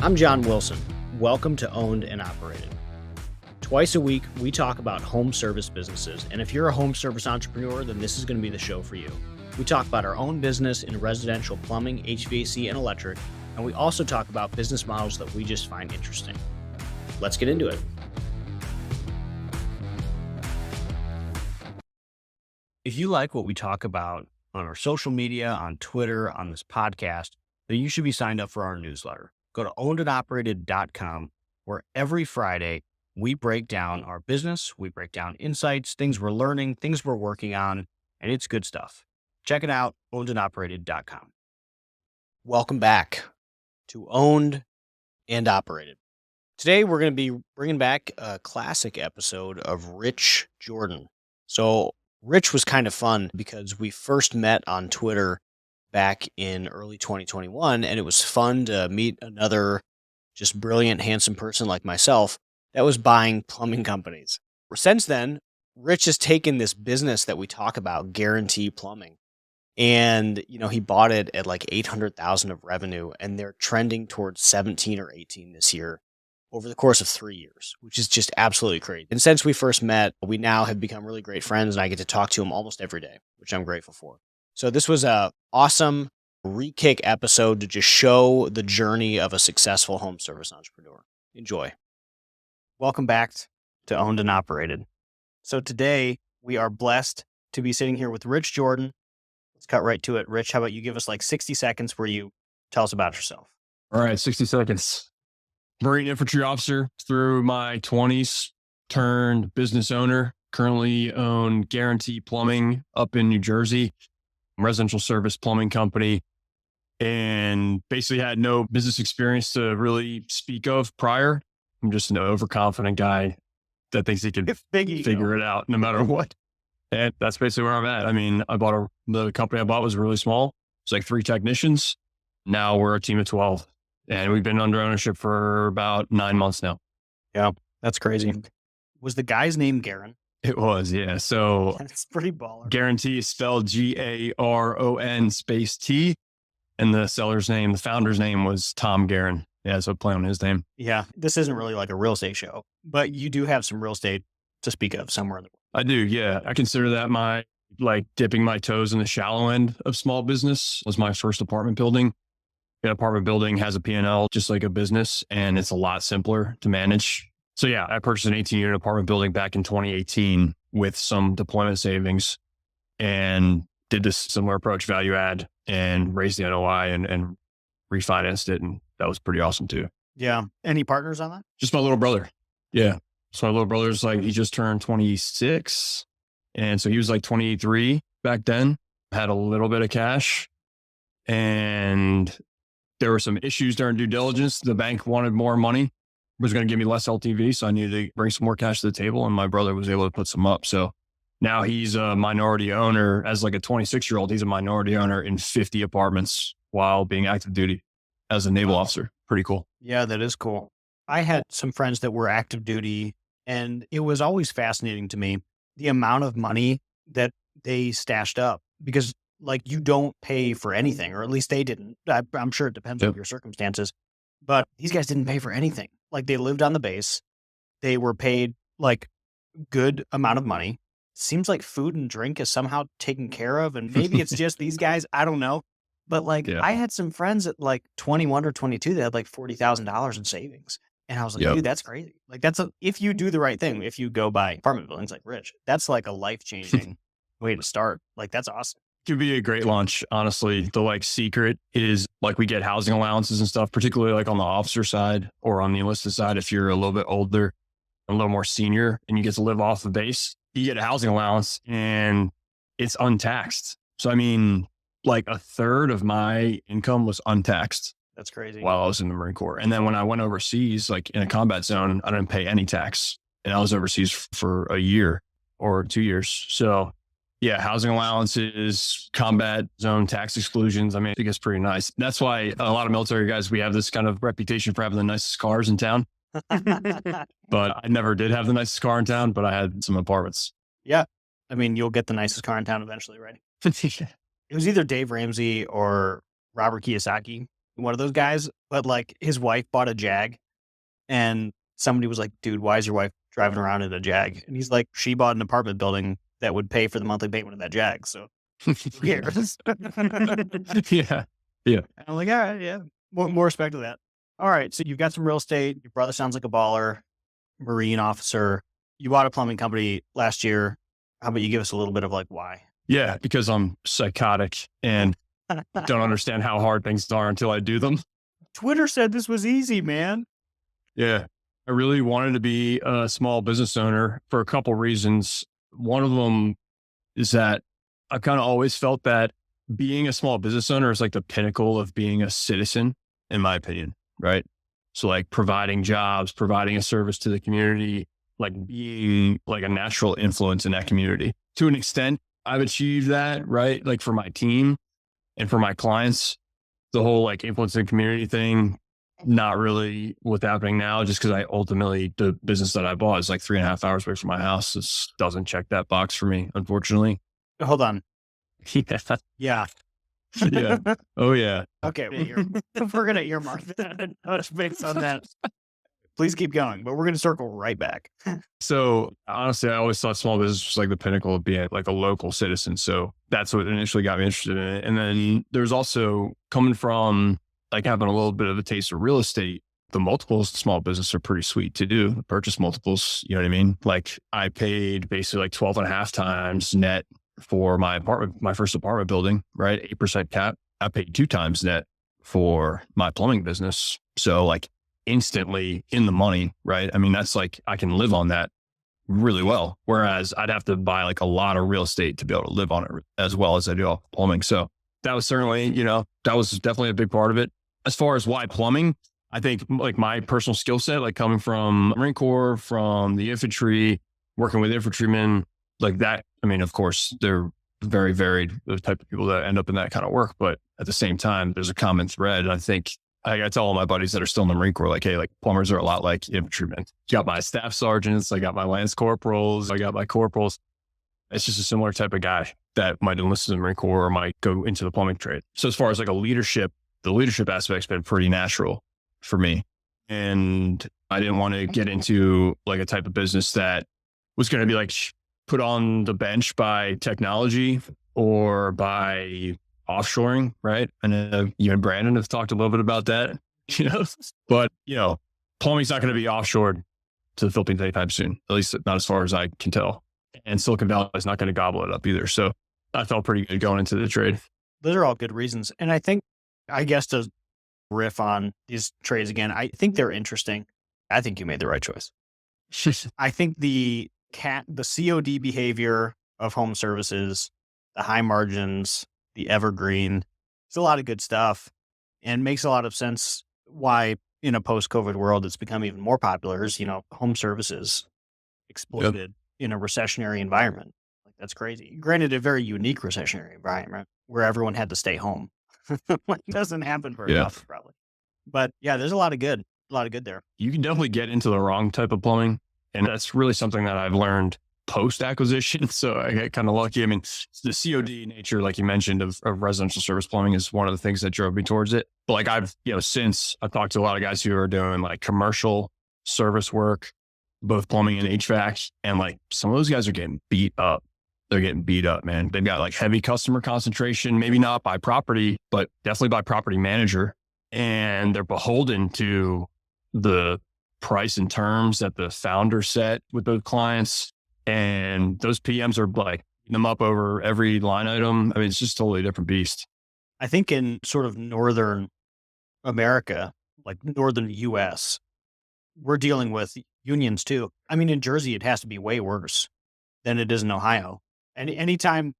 I'm John Wilson. Welcome to Owned and Operated. Twice a week, we talk about home service businesses, and if you're a home service entrepreneur, then this is going to be the show for you. We talk about our own business in residential plumbing, HVAC, and electric, and we also talk about business models that we just find interesting. Let's get into it. If you like what we talk about on our social media, on Twitter, on this podcast, then you should be signed up for our newsletter. Go to ownedandoperated.com, where every Friday we break down our business, we break down insights, things we're learning, things we're working on, and it's good stuff. Check it out, ownedandoperated.com. Welcome back to Owned and Operated. Today we're going to be bringing back a classic episode of Rich Jordan. So Rich was kind of fun because we first met on Twitter back in early 2021, and it was fun to meet another just brilliant, handsome person like myself that was buying plumbing companies. Since then, Rich has taken this business that we talk about, Garon T Plumbing, and he bought it at like 800,000 of revenue, and they're trending towards 17 or 18 this year over the course of 3 years, which is just absolutely crazy. And since we first met, we now have become really great friends, and I get to talk to him almost every day, which I'm grateful for. So this was a awesome re-kick episode to just show the journey of a successful home service entrepreneur. Enjoy. Welcome back to Owned and Operated. So today we are blessed to be sitting here with Rich Jordan. Let's cut right to it. Rich, how about you give us like 60 seconds where you tell us about yourself? All right, 60 seconds. Marine infantry officer through my 20s, turned business owner, currently own Garon T Plumbing up in New Jersey, residential service plumbing company, and basically had no business experience to really speak of prior. I'm just an overconfident guy that thinks he can figure it out no matter what. And that's basically where I'm at. I mean, the company I bought was really small. It's like 3 technicians. Now we're a team of 12. And we've been under ownership for about 9 months now. Yeah, that's crazy. Was the guy's name Garon? It was, yeah. So That's pretty baller. Garon T is spelled Garon space T. And the seller's name, the founder's name was Tom Garon. Yeah, so play on his name. Yeah, this isn't really like a real estate show, but you do have some real estate to speak of somewhere in the world. I do, yeah. I consider that my, dipping my toes in the shallow end of small business. Was my first apartment building. An apartment building has a P&L just like a business, and it's a lot simpler to manage. So yeah, I purchased an 18-unit apartment building back in 2018 with some deployment savings and did this similar approach, value add, and raised the NOI and refinanced it. And that was pretty awesome too. Yeah. Any partners on that? Just my little brother. Yeah. So my little brother's he just turned 26. And so he was 23 back then, had a little bit of cash, and there were some issues during due diligence. The bank wanted more money, was going to give me less LTV. So I needed to bring some more cash to the table, and my brother was able to put some up. So now he's a minority owner. As a 26-year-old, he's a minority owner in 50 apartments while being active duty as a naval officer. Pretty cool. Yeah, that is cool. I had some friends that were active duty, and it was always fascinating to me, the amount of money that they stashed up, because you don't pay for anything, or at least they didn't. I'm sure it depends on your circumstances, but these guys didn't pay for anything. They lived on the base. They were paid good amount of money. Seems like food and drink is somehow taken care of, and maybe it's just these guys. I don't know. But I had some friends at 21 or 22 that had $40,000 in savings. And I was like, dude, that's crazy. If you do the right thing, if you go buy apartment buildings like Rich, that's a life-changing way to start. That's awesome. Could be a great launch. Honestly, the secret is we get housing allowances and stuff, particularly on the officer side or on the enlisted side. If you're a little bit older, a little more senior, and you get to live off the base, you get a housing allowance and it's untaxed. So, I mean, a third of my income was untaxed. That's crazy. While I was in the Marine Corps. And then when I went overseas, in a combat zone, I didn't pay any tax. And I was overseas for a year or 2 years. So yeah, housing allowances, combat zone tax exclusions. I mean, I think it's pretty nice. That's why a lot of military guys, we have this kind of reputation for having the nicest cars in town. But I never did have the nicest car in town, but I had some apartments. Yeah. I mean, you'll get the nicest car in town eventually, right? It was either Dave Ramsey or Robert Kiyosaki one of those guys, but like his wife bought a Jag and somebody was like, dude, why is your wife driving around in a Jag? And he's like, she bought an apartment building that would pay for the monthly payment of that Jag. So who cares? Yeah. Yeah. I'm like, all right, yeah, more respect to that. All right. So you've got some real estate. Your brother sounds like a baller, Marine officer. You bought a plumbing company last year. How about you give us a little bit of like why? Yeah. Because I'm psychotic and don't understand how hard things are until I do them. Twitter said this was easy, man. Yeah. I really wanted to be a small business owner for a couple reasons. One of them is that I kind of always felt that being a small business owner is like the pinnacle of being a citizen, in my opinion. Right. So like providing jobs, providing a service to the community, like being like a natural influence in that community. To an extent, I've achieved that, right? Like for my team and for my clients, the whole like influencing community thing, not really what's happening now, just because I ultimately, the business that I bought is like 3.5 hours away from my house. This doesn't check that box for me, unfortunately. Hold on. Yeah. Yeah. Yeah. Oh, yeah. Okay. We're going to earmark that and touch base on that. Please keep going, but we're going to circle right back. So honestly, I always thought small business was like the pinnacle of being like a local citizen. So that's what initially got me interested in it. And then there's also coming from like having a little bit of a taste of real estate. The multiples, small business are pretty sweet to do. The purchase multiples, you know what I mean? Like I paid basically like 12 and a half times net for my apartment, my first apartment building, right? 8% cap. I paid 2 times net for my plumbing business. So like instantly in the money, right? I mean, that's like, I can live on that really well. Whereas I'd have to buy like a lot of real estate to be able to live on it as well as I do off plumbing. So that was certainly, that was definitely a big part of it. As far as why plumbing, I think like my personal skill set, like coming from Marine Corps, from the infantry, working with infantrymen like that. I mean, of course, they're very varied, those type of people that end up in that kind of work. But at the same time, there's a common thread. And I think I tell all my buddies that are still in the Marine Corps, like, hey, like plumbers are a lot like infantrymen. You got my staff sergeants, I got my lance corporals, I got my corporals. It's just a similar type of guy that might enlist in the Marine Corps or might go into the plumbing trade. So as far as like the leadership aspect's been pretty natural for me. And I didn't want to get into like a type of business that was going to be like put on the bench by technology or by offshoring, right? And you and Brandon have talked a little bit about that, but plumbing's not going to be offshored to the Philippines anytime soon, at least not as far as I can tell. And Silicon Valley is not going to gobble it up either. So I felt pretty good going into the trade. Those are all good reasons. And I guess to riff on these trades again, I think they're interesting. I think you made the right choice. I think the COD behavior of home services, the high margins, the evergreen, it's a lot of good stuff and makes a lot of sense why in a post-COVID world it's become even more popular is, home services exploded in a recessionary environment. Like that's crazy. Granted, a very unique recessionary environment where everyone had to stay home. Like doesn't happen very often probably. But yeah, there's a lot of good there. You can definitely get into the wrong type of plumbing. And that's really something that I've learned post acquisition. So I get kind of lucky. I mean, the COD nature, like you mentioned, of residential service plumbing is one of the things that drove me towards it. But like since I've talked to a lot of guys who are doing like commercial service work, both plumbing and HVAC. And like some of those guys are getting beat up. They're getting beat up, man. They've got like heavy customer concentration, maybe not by property, but definitely by property manager. And they're beholden to the price and terms that the founder set with those clients. And those PMs are like them up over every line item. I mean, it's just a totally different beast. I think in sort of Northern America, like Northern US, we're dealing with unions too. I mean, in Jersey, it has to be way worse than it is in Ohio. And anytime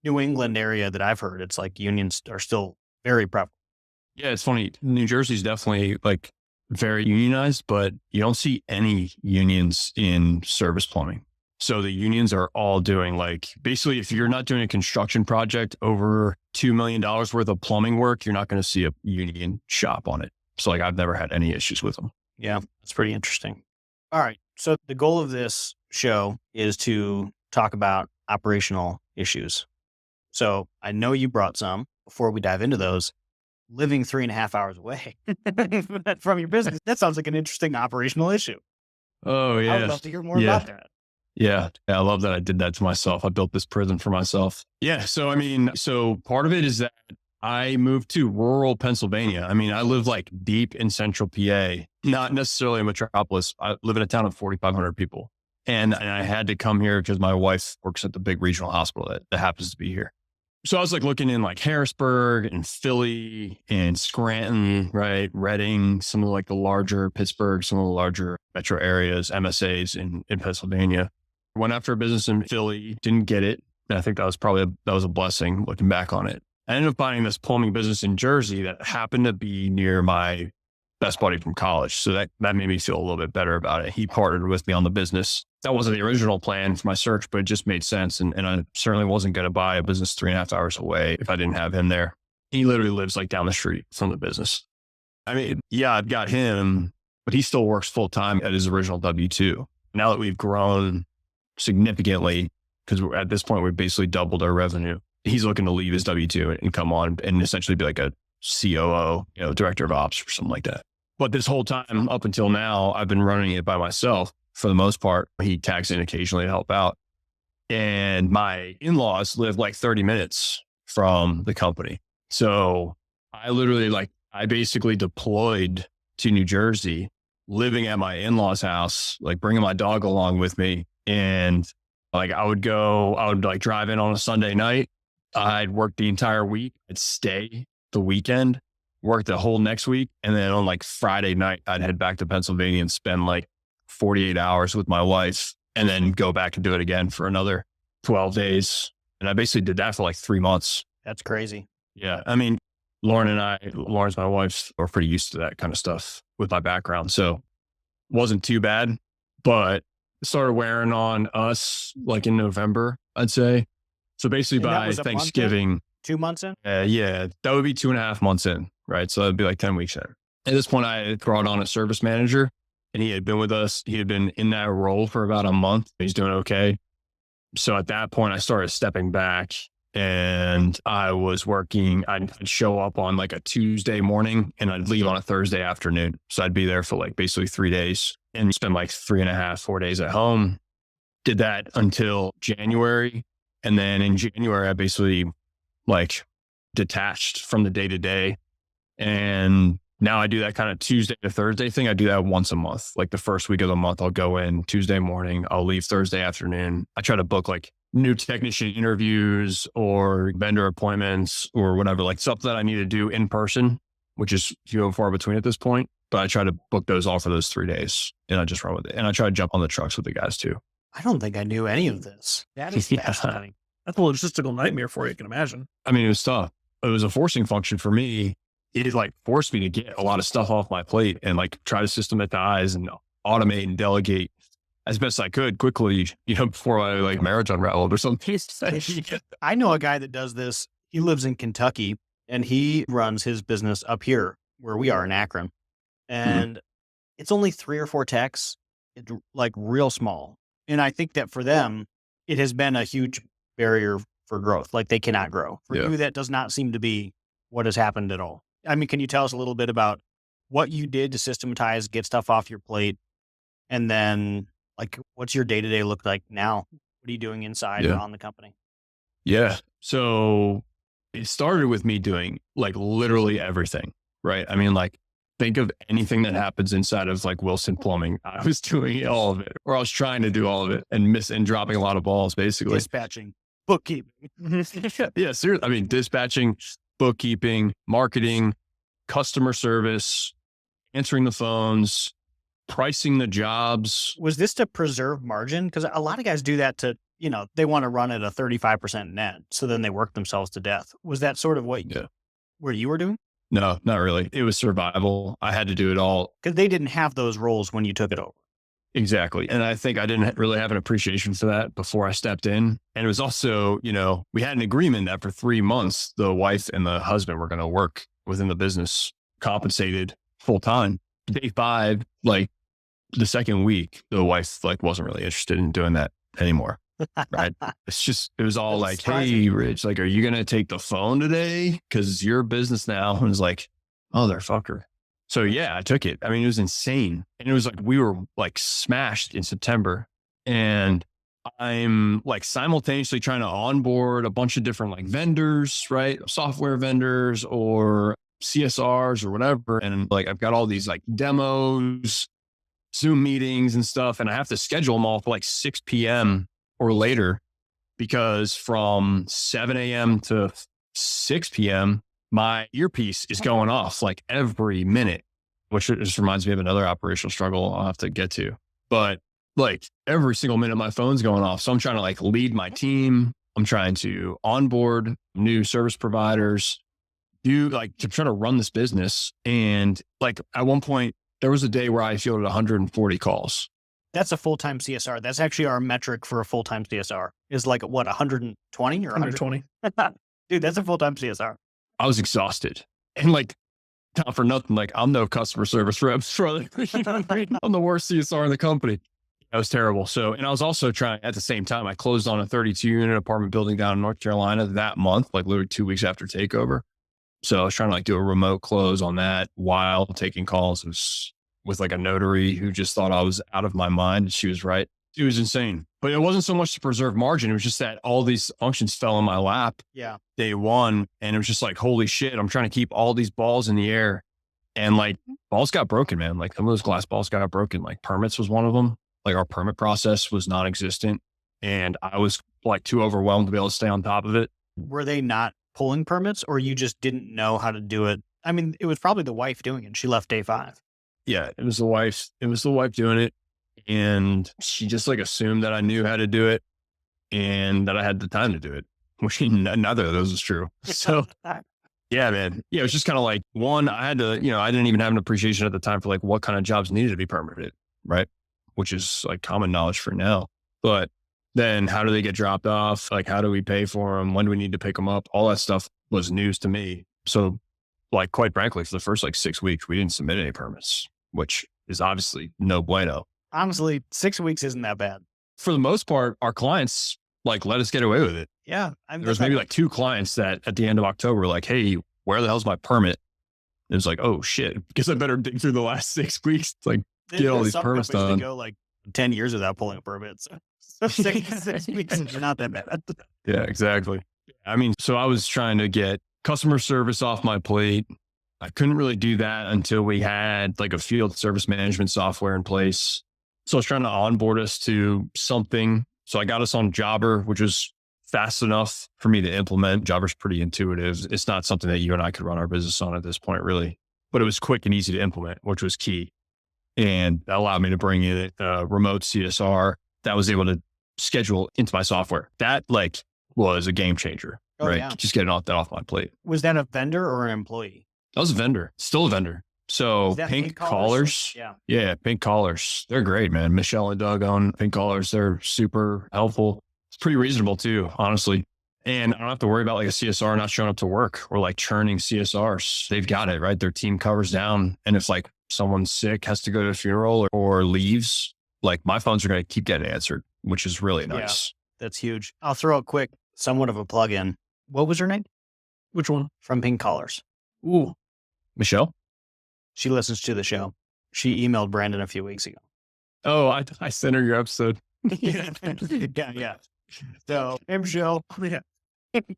New England area that I've heard, it's like unions are still very prevalent. Yeah, it's funny. New Jersey's definitely like very unionized, but you don't see any unions in service plumbing. So the unions are all doing like, basically, if you're not doing a construction project over $2 million worth of plumbing work, you're not going to see a union shop on it. So like, I've never had any issues with them. Yeah, that's pretty interesting. All right. So the goal of this show is to talk about operational issues. So I know you brought some before we dive into those. living 3.5 hours away from your business. That sounds like an interesting operational issue. Oh, I would yeah. love to hear more Yeah. about that. Yeah. I love that I did that to myself. I built this prison for myself. Yeah. So, I mean, so part of it is that I moved to rural Pennsylvania. I mean, I live like deep in central PA, not necessarily a metropolis. I live in a town of 4,500 people. And I had to come here because my wife works at the big regional hospital that happens to be here. So I was like looking in like Harrisburg and Philly and Scranton, right? Reading, some of like the larger Pittsburgh, some of the larger metro areas, MSAs in Pennsylvania. Went after a business in Philly, didn't get it. And I think that was probably that was a blessing looking back on it. I ended up finding this plumbing business in Jersey that happened to be near my best buddy from college. So that made me feel a little bit better about it. He partnered with me on the business. That wasn't the original plan for my search, but it just made sense. And I certainly wasn't going to buy a business 3.5 hours away if I didn't have him there. He literally lives like down the street from the business. I mean, yeah, I've got him, but he still works full time at his original W-2. Now that we've grown significantly, because at this point, we've basically doubled our revenue. He's looking to leave his W-2 and come on and essentially be like a COO, director of ops or something like that. But this whole time up until now, I've been running it by myself for the most part. He tags in occasionally to help out. And my in-laws live like 30 minutes from the company. So I basically deployed to New Jersey, living at my in-laws house, like bringing my dog along with me. And like I would like drive in on a Sunday night. I'd work the entire week. I'd stay the weekend, work the whole next week. And then on like Friday night, I'd head back to Pennsylvania and spend like 48 hours with my wife and then go back and do it again for another 12 days. And I basically did that for like 3 months. That's crazy. Yeah. I mean, Lauren's my wife, are pretty used to that kind of stuff with my background. So it wasn't too bad, but it started wearing on us like in November, I'd say. So basically by Thanksgiving, 2 months in? Yeah, that would be 2.5 months in, right? So that'd be like 10 weeks in. At this point, I had brought on a service manager and he had been with us. He had been in that role for about a month. He's doing okay. So at that point, I started stepping back and I was working. I'd show up on like a Tuesday morning and I'd leave on a Thursday afternoon. So I'd be there for like basically 3 days and spend like 3.5, 4 days at home. Did that until January. And then in January, I basically like detached from the day to day. And now I do that kind of Tuesday to Thursday thing. I do that once a month. Like the first week of the month, I'll go in Tuesday morning. I'll leave Thursday afternoon. I try to book like new technician interviews or vendor appointments or whatever, like stuff that I need to do in person, which is few and far between at this point. But I try to book those all for those 3 days and I just run with it. And I try to jump on the trucks with the guys too. I don't think I knew any of this. That is fascinating. That's a logistical nightmare for you, I can imagine. I mean, it was tough. It was a forcing function for me. It like forced me to get a lot of stuff off my plate and like try to systematize and automate and delegate as best I could quickly, before I like marriage unraveled or something. I know a guy that does this. He lives in Kentucky and he runs his business up here where we are in Akron. And it's only 3 or 4 techs. It's like real small. And I think that for them, it has been a huge barrier for growth. Like they cannot grow. For you, that does not seem to be what has happened at all. I mean, can you tell us a little bit about what you did to systematize, get stuff off your plate? And then like, what's your day-to-day look like now? What are you doing inside or on the company? Yeah. So it started with me doing like literally everything, right? I mean, like think of anything that happens inside of like Wilson Plumbing. I was doing all of it, or I was trying to do all of it and dropping a lot of balls, basically. Dispatching, bookkeeping. Yeah, seriously. I mean, dispatching, bookkeeping, marketing, customer service, answering the phones, pricing the jobs. Was this to preserve margin? Because a lot of guys do that to, they want to run at a 35% net. So then they work themselves to death. Was that sort of what you were doing? No, not really. It was survival. I had to do it all. Because they didn't have those roles when you took it over. Exactly. And I think I didn't really have an appreciation for that before I stepped in. And it was also, we had an agreement that for 3 months, the wife and the husband were going to work within the business, compensated full time. Day 5, like the second week, the wife like wasn't really interested in doing that anymore. right? It was all That's like, surprising. hey, Rich, like, are you going to take the phone today? Cause it's your business now. And it's like, motherfucker. So yeah, I took it. I mean, it was insane. And it was like, we were like smashed in September, and I'm like simultaneously trying to onboard a bunch of different like vendors, right? Software vendors or CSRs or whatever. And like, I've got all these like demos, Zoom meetings and stuff. And I have to schedule them all for like 6 p.m. or later, because from 7 a.m. to 6 p.m., my earpiece is going off like every minute, which just reminds me of another operational struggle I'll have to get to. But like every single minute, my phone's going off. So I'm trying to like lead my team. I'm trying to onboard new service providers, do like to try to run this business. And like at one point, there was a day where I fielded 140 calls. That's a full-time CSR. That's actually our metric for a full-time CSR is like what, 120 or 100? 120. Dude, that's a full-time CSR. I was exhausted. And like, not for nothing, like I'm no customer service rep. I'm the worst CSR in the company. That was terrible. So, and I was also trying at the same time, I closed on a 32 unit apartment building down in North Carolina that month, like literally 2 weeks after takeover. So I was trying to like do a remote close on that while taking calls. It was with like a notary who just thought I was out of my mind. She was right. It was insane, but it wasn't so much to preserve margin. It was just that all these functions fell in my lap Yeah. day one. And it was just like, holy shit, I'm trying to keep all these balls in the air. And like balls got broken, man. Like some of those glass balls got broken. Like permits was one of them. Like our permit process was non-existent. And I was like too overwhelmed to be able to stay on top of it. Were they not pulling permits, or you just didn't know how to do it? I mean, it was probably the wife doing it. She left day 5. Yeah, it was the wife doing it. And she just like assumed that I knew how to do it and that I had the time to do it, which neither of those is true. So yeah, man. Yeah, it was just kind of like one, I had to, I didn't even have an appreciation at the time for like what kind of jobs needed to be permitted, right? Which is like common knowledge for now. But then how do they get dropped off? Like, how do we pay for them? When do we need to pick them up? All that stuff was news to me. So like, quite frankly, for the first like 6 weeks, we didn't submit any permits, which is obviously no bueno. Honestly, 6 weeks isn't that bad. For the most part, our clients like let us get away with it. Yeah. There was maybe like 2 clients that at the end of October were like, hey, where the hell's my permit? It was like, oh shit, guess I better dig through the last 6 weeks to like get all these permits done. Go like 10 years without pulling a permit. So 6 weeks is not that bad. Yeah, exactly. I mean, so I was trying to get customer service off my plate. I couldn't really do that until we had like a field service management software in place. So I was trying to onboard us to something. So I got us on Jobber, which was fast enough for me to implement. Jobber's pretty intuitive. It's not something that you and I could run our business on at this point, really, but it was quick and easy to implement, which was key. And that allowed me to bring in a remote CSR that was able to schedule into my software. That like was a game changer, right? Yeah. Just getting that off my plate. Was that a vendor or an employee? That was a vendor, still a vendor. So Pink Collars. Yeah. Pink Collars. They're great, man. Michelle and Doug own Pink Collars. They're super helpful. It's pretty reasonable too, honestly. And I don't have to worry about like a CSR not showing up to work or like churning CSRs. They've got it, right? Their team covers down. And if like someone's sick, has to go to a funeral or leaves, like my phones are going to keep getting answered, which is really nice. Yeah, that's huge. I'll throw a quick, somewhat of a plug in. What was her name? Which one? From Pink Collars. Ooh. Michelle? She listens to the show. She emailed Brandon a few weeks ago. Oh, I sent her your episode. yeah. So, hey, Michelle. Yeah.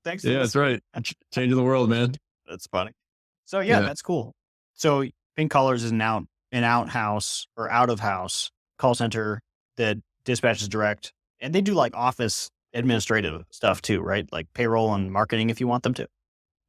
Thanks. Yeah, that's right. Changing the world, man. That's funny. So yeah, that's cool. So Pink Collars is an out-house or out-of-house call center that dispatches direct, and they do like office administrative stuff too, right? Like payroll and marketing if you want them to.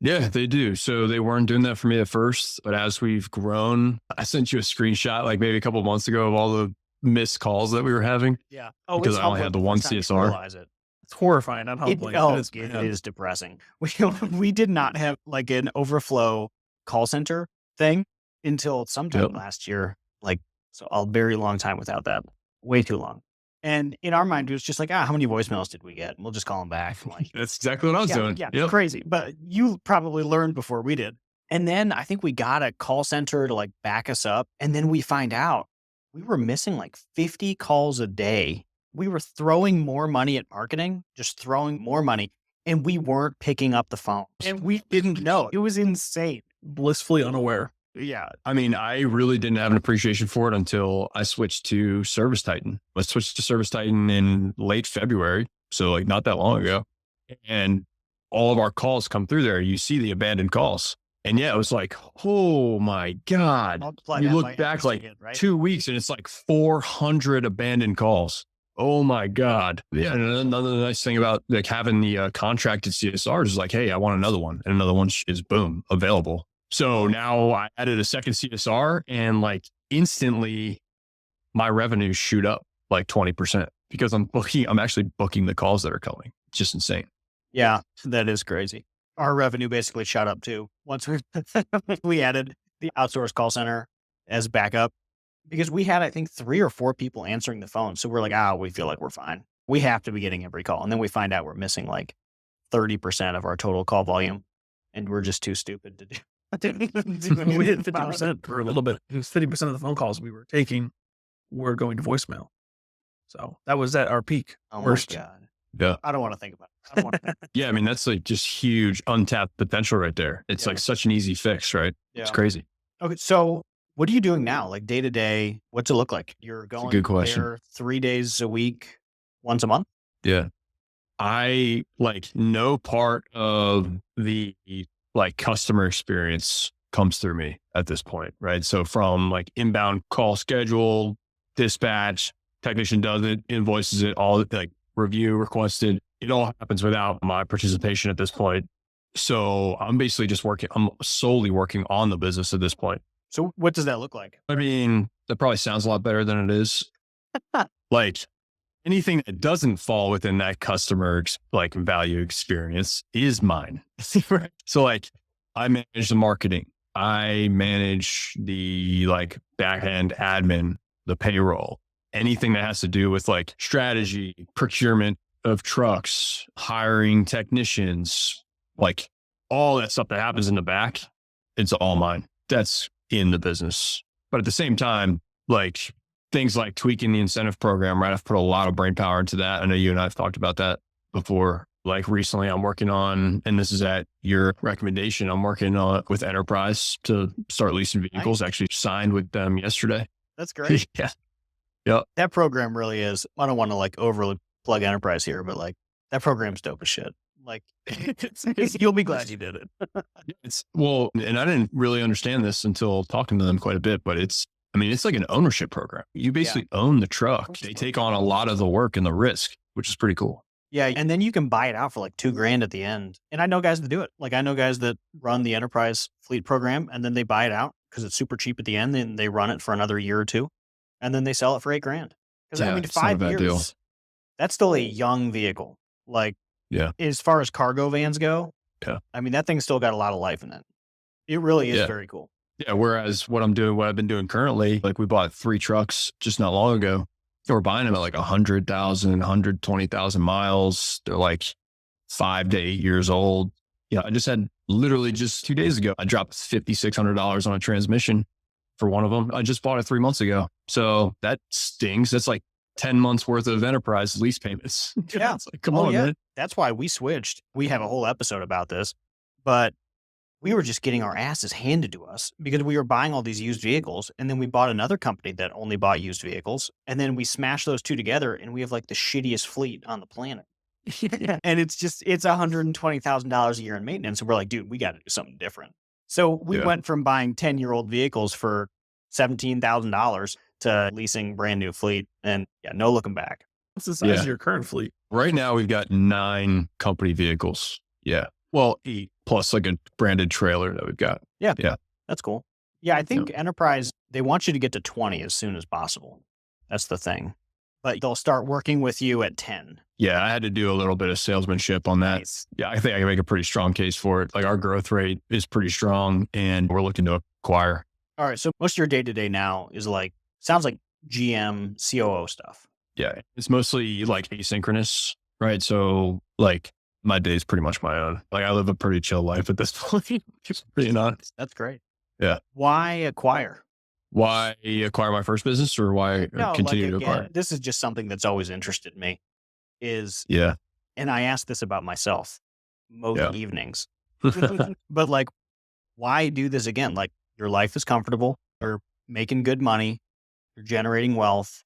Yeah, they do. So they weren't doing that for me at first, but as we've grown, I sent you a screenshot like maybe a couple of months ago of all the missed calls that we were having. Yeah. Oh, because I only had the one CSR. Realize it. It's horrifying. Not humbling. It is depressing. We did not have like an overflow call center thing until sometime last year. Like, so a very long time without that. Way too long. And in our mind, it was just like, how many voicemails did we get? And we'll just call them back. Like, that's exactly what I was doing. Yeah, crazy. But you probably learned before we did. And then I think we got a call center to like back us up. And then we find out we were missing like 50 calls a day we were throwing more money at marketing, just throwing more money, and we weren't picking up the phone. And we didn't know. It was insane. Blissfully unaware. Yeah. I mean, I really didn't have an appreciation for it until I switched to Service Titan. I switched to Service Titan in late February. So like not that long ago. And all of our calls come through there. You see the abandoned calls. And yeah, it was like, oh my God. Multiply You that look by back interest like again, right? 2 weeks and it's like 400 abandoned calls. Oh my God. Yeah. And another nice thing about like having the contracted CSRs is like, hey, I want another one. And another one is boom, available. So now I added a second CSR and like instantly my revenues shoot up like 20% because I'm actually booking the calls that are coming. It's just insane. Yeah, that is crazy. Our revenue basically shot up too. Once we added the outsourced call center as backup because we had, I think, 3 or 4 people answering the phone. So we're like, we feel like we're fine. We have to be getting every call. And then we find out we're missing like 30% of our total call volume. And we're just too stupid to do. We did 50% for a little bit. It was 50% of the phone calls we were taking were going to voicemail. So that was at our peak. Oh Worst. my God. Yeah. I don't want to think about it. I don't want to. Yeah. I mean, that's like just huge untapped potential right there. It's Yeah. like such an easy fix, right? Yeah. It's crazy. Okay. So what are you doing now? Like day to day, what's it look like? You're going good question. there 3 days a week, once a month? Yeah. I like no part of the like customer experience comes through me at this point, right? So from like inbound call schedule, dispatch, technician does it, invoices it, all like review requested. It all happens without my participation at this point. So I'm basically just I'm solely working on the business at this point. So what does that look like? I mean, that probably sounds a lot better than it is. Like anything that doesn't fall within that customer like value experience is mine. Right? So like I manage the marketing. I manage the like back end admin, the payroll, anything that has to do with like strategy, procurement of trucks, hiring technicians, like all that stuff that happens in the back. It's all mine. That's in the business. But at the same time, like things like tweaking the incentive program, right? I've put a lot of brain power into that. I know you and I have talked about that before. Like recently I'm working on, and this is at your recommendation, I'm working on with Enterprise to start leasing vehicles. Nice. Actually signed with them yesterday. That's great. Yeah. Yeah. That program really is. I don't want to like overly plug Enterprise here, but like that program's dope as shit. Like you'll be glad you did it. Well, and I didn't really understand this until talking to them quite a bit, but it's like an ownership program. You basically own the truck. They take on a lot of the work and the risk, which is pretty cool. Yeah. And then you can buy it out for like $2,000 at the end. And I know guys that do it. Like I know guys that run the Enterprise fleet program and then they buy it out because it's super cheap at the end and they run it for another year or two. And then they sell it for $8,000. Because I mean, it's not a 5 bad years, deal. that's still a young vehicle. Like as far as cargo vans go, I mean, that thing's still got a lot of life in it. It really is very cool. Yeah. Whereas what I've been doing currently, like we bought 3 trucks just not long ago. We're buying them at like 100,000, 120,000 miles. They're like 5 to 8 years old. Yeah. I just had literally just 2 days ago, I dropped $5,600 on a transmission for one of them. I just bought it 3 months ago. So that stings. That's like 10 months worth of Enterprise lease payments. Yeah. It's like, come on, man. That's why we switched. We have a whole episode about this, but we were just getting our asses handed to us because we were buying all these used vehicles. And then we bought another company that only bought used vehicles. And then we smashed those two together and we have like the shittiest fleet on the planet. And it's $120,000 a year in maintenance. And we're like, dude, we got to do something different. So we went from buying 10-year-old vehicles for $17,000 to leasing brand new fleet. And no looking back. What's the size of your current fleet? Right now we've got 9 company vehicles. Yeah. Well, 8 plus like a branded trailer that we've got. Yeah. That's cool. Yeah. I think Enterprise, they want you to get to 20 as soon as possible. That's the thing. But they'll start working with you at 10. Yeah. I had to do a little bit of salesmanship on that. Nice. Yeah. I think I can make a pretty strong case for it. Like our growth rate is pretty strong and we're looking to acquire. All right. So most of your day to day now is like, sounds like GM, COO stuff. Yeah. It's mostly like asynchronous, right? So like my day is pretty much my own. Like I live a pretty chill life at this point. It's pretty nuts. That's great. Yeah. Why acquire? Why acquire my first business, or why No, like continue to again, acquire? this is just something that's always interested me is, Yeah. and I ask this about myself most Yeah. evenings, but like, why do this again? Like your life is comfortable, you're making good money, you're generating wealth.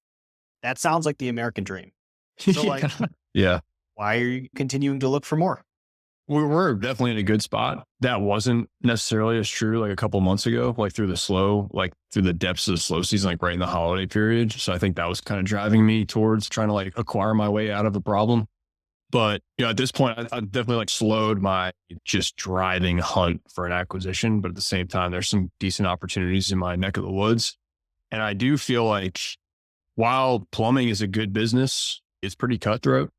That sounds like the American dream. So like, Yeah. Yeah. why are you continuing to look for more? We're definitely in a good spot. That wasn't necessarily as true like a couple months ago, like through the depths of the slow season, like right in the holiday period. So I think that was kind of driving me towards trying to like acquire my way out of the problem. But at this point, I definitely like slowed my just driving hunt for an acquisition. But at the same time, there's some decent opportunities in my neck of the woods. And I do feel like while plumbing is a good business, it's pretty cutthroat,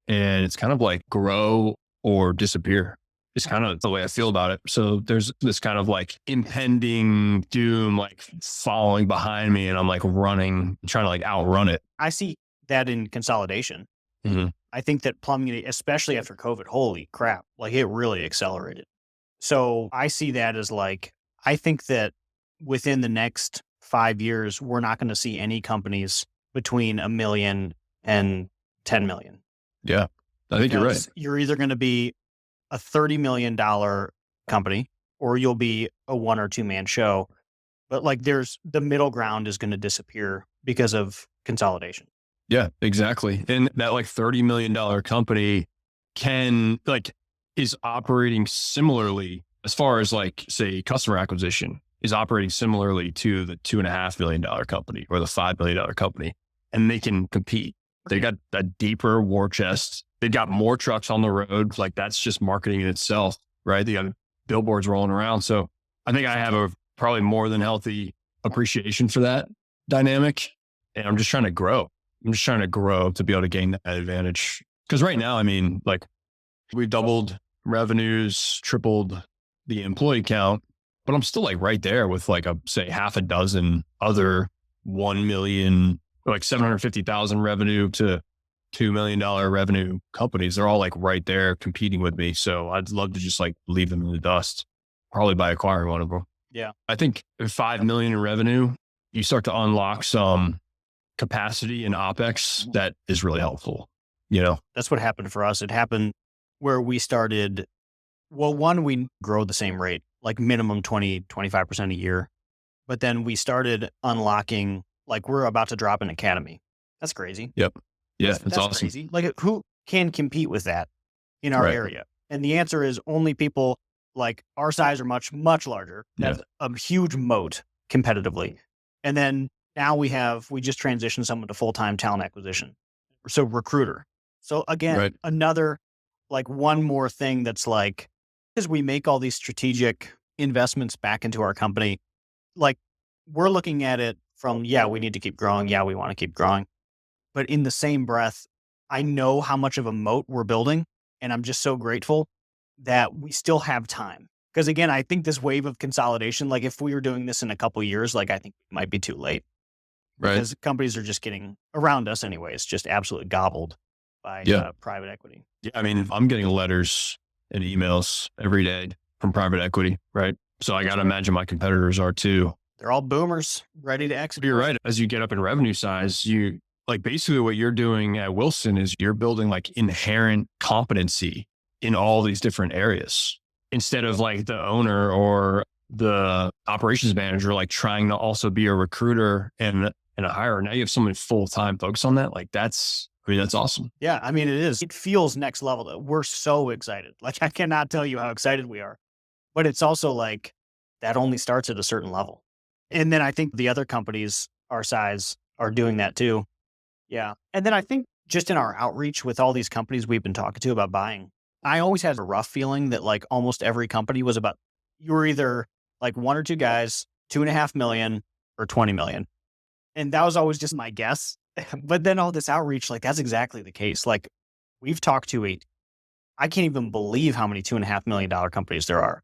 and it's kind of like grow or disappear. It's kind of the way I feel about it. So there's this kind of like impending doom, like following behind me, and I'm like running, trying to like outrun it. I see that in consolidation. Mhm. I think that plumbing, especially after COVID, holy crap, like it really accelerated. So I see that as like, I think that within the next 5 years, we're not going to see any companies between 1 million and 10 million. Yeah, I think you're right. Because you're either going to be a $30 million company or you'll be a 1 or 2 man show. But like there's the middle ground is going to disappear because of consolidation. Yeah, exactly. And that like $30 million company can like is operating similarly as far as like say customer acquisition is operating similarly to the $2.5 million company or the $5 million company, and they can compete. They got a deeper war chest. They got more trucks on the road. Like that's just marketing in itself, right? They got billboards rolling around. So I think I have a probably more than healthy appreciation for that dynamic, and I'm just trying to grow. I'm just trying to grow to be able to gain that advantage. Because right now, I mean, like we've doubled revenues, tripled the employee count, but I'm still like right there with like say half a dozen other 1 million, like 750,000 revenue to $2 million revenue companies. They're all like right there competing with me. So I'd love to just like leave them in the dust, probably by acquiring one of them. Yeah. I think at 5 million in revenue, you start to unlock some capacity and OpEx that is really helpful. That's what happened for us. It happened where we started. Well, one, we grow the same rate, like minimum 20-25% a year. But then we started unlocking, like we're about to drop an academy. That's crazy. Yep. Yeah, that's awesome. Crazy. Like who can compete with that in our Right. area? And the answer is only people like our size are much, much larger. That's a huge moat competitively. And then now we just transitioned someone to full-time talent acquisition. So recruiter. So again, Right. another like one more thing that's like, as we make all these strategic investments back into our company, like we're looking at it from, yeah, we need to keep growing. Yeah, we want to keep growing. But in the same breath, I know how much of a moat we're building. And I'm just so grateful that we still have time. Because again, I think this wave of consolidation, like if we were doing this in a couple of years, like I think it might be too late. Right. Because companies are just getting around us anyways, just absolutely gobbled by private equity. Yeah. I mean, I'm getting letters and emails every day from private equity. Right. So I got to imagine my competitors are too. They're all boomers ready to exit. You're right. As you get up in revenue size, you like basically what you're doing at Wilson is you're building like inherent competency in all these different areas instead of like the owner or the operations manager, like trying to also be a recruiter and a hirer. Now you have someone full-time focused on that. Like that's awesome. Yeah. I mean, it is. It feels next level though. We're so excited. Like I cannot tell you how excited we are, but it's also like that only starts at a certain level. And then I think the other companies our size are doing that too. Yeah. And then I think just in our outreach with all these companies we've been talking to about buying, I always had a rough feeling that like almost every company was about, you were either like 1 or 2 guys, 2.5 million or 20 million. And that was always just my guess. But then all this outreach, like that's exactly the case. Like we've talked to I can't even believe how many $2.5 million companies there are.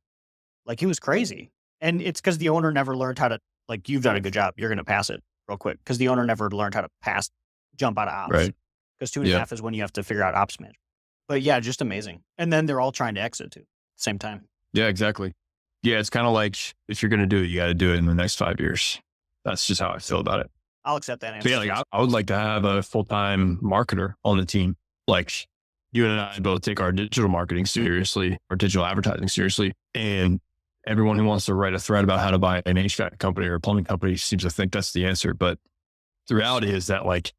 Like it was crazy. And it's because the owner never learned how to, like, you've done a good job. You're going to pass it real quick. Because the owner never learned how to jump out of ops. Right. Because 2.5 is when you have to figure out ops management. But yeah, just amazing. And then they're all trying to exit too, at the same time. Yeah, exactly. Yeah. It's kind of like if you're going to do it, you got to do it in the next 5 years. That's just how I feel about it. I'll accept that So answer. yeah, like I would like to have a full-time marketer on the team. Like you and I both take our digital marketing seriously, or digital advertising seriously. And everyone who wants to write a thread about how to buy an HVAC company or a plumbing company seems to think that's the answer. But the reality is that like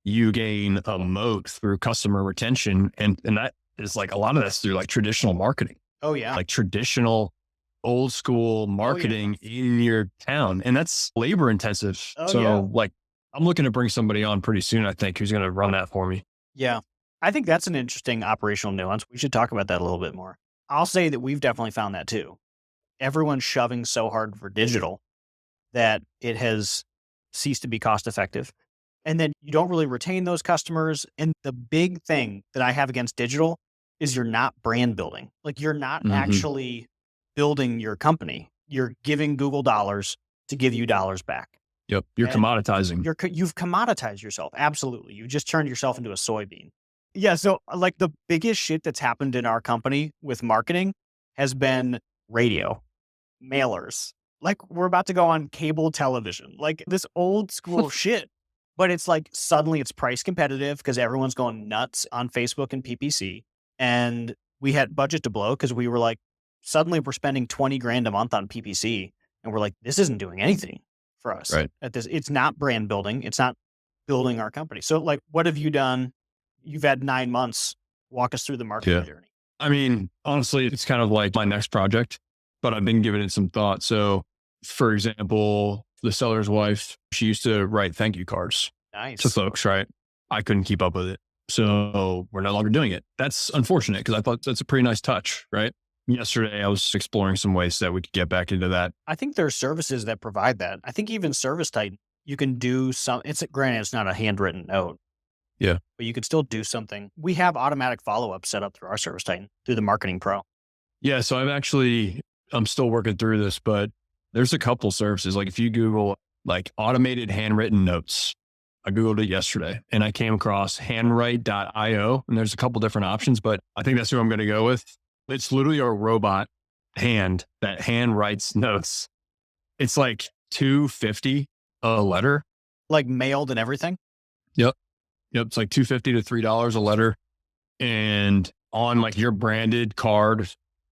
you gain a moat through customer retention. And that is like a lot of that's through like traditional marketing, Oh yeah. like traditional old school marketing in your town. And that's labor intensive. Oh, So yeah. like I'm looking to bring somebody on pretty soon, I think, who's going to run that for me. Yeah. I think that's an interesting operational nuance. We should talk about that a little bit more. I'll say that we've definitely found that too. Everyone's shoving so hard for digital that it has ceased to be cost effective. And then you don't really retain those customers. And the big thing that I have against digital is you're not brand building. Like you're not actually building your company. You're giving Google dollars to give you dollars back. Yep. You're And commoditizing. You've commoditized yourself. Absolutely. You just turned yourself into a soybean. Yeah. So like the biggest shit that's happened in our company with marketing has been radio, mailers. Like we're about to go on cable television, like this old school shit. But it's like suddenly it's price competitive because everyone's going nuts on Facebook and PPC. And we had budget to blow because we were like, suddenly we're spending 20 grand a month on PPC. And we're like, this isn't doing anything for us Right. at this. It's not brand building. It's not building our company. So like, what have you done? You've had 9 months. Walk us through the marketing journey. I mean, honestly, it's kind of like my next project, but I've been giving it some thought. So for example, the seller's wife, she used to write thank you cards Nice. to folks, right? I couldn't keep up with it. So we're no longer doing it. That's unfortunate because I thought that's a pretty nice touch, right? Yesterday, I was exploring some ways that we could get back into that. I think there are services that provide that. I think even Service Titan, you can do some, granted, it's not a handwritten note. Yeah. But you could still do something. We have automatic follow-up set up through our Service Titan, through the Marketing Pro. Yeah. So I'm still working through this, but there's a couple services. Like if you Google like automated handwritten notes, I Googled it yesterday and I came across handwrite.io, and there's a couple different options, but I think that's who I'm going to go with. It's literally a robot hand that hand writes notes. It's like $2.50 a letter. Like mailed and everything? Yep. It's like $2.50 to $3 a letter, and on like your branded card.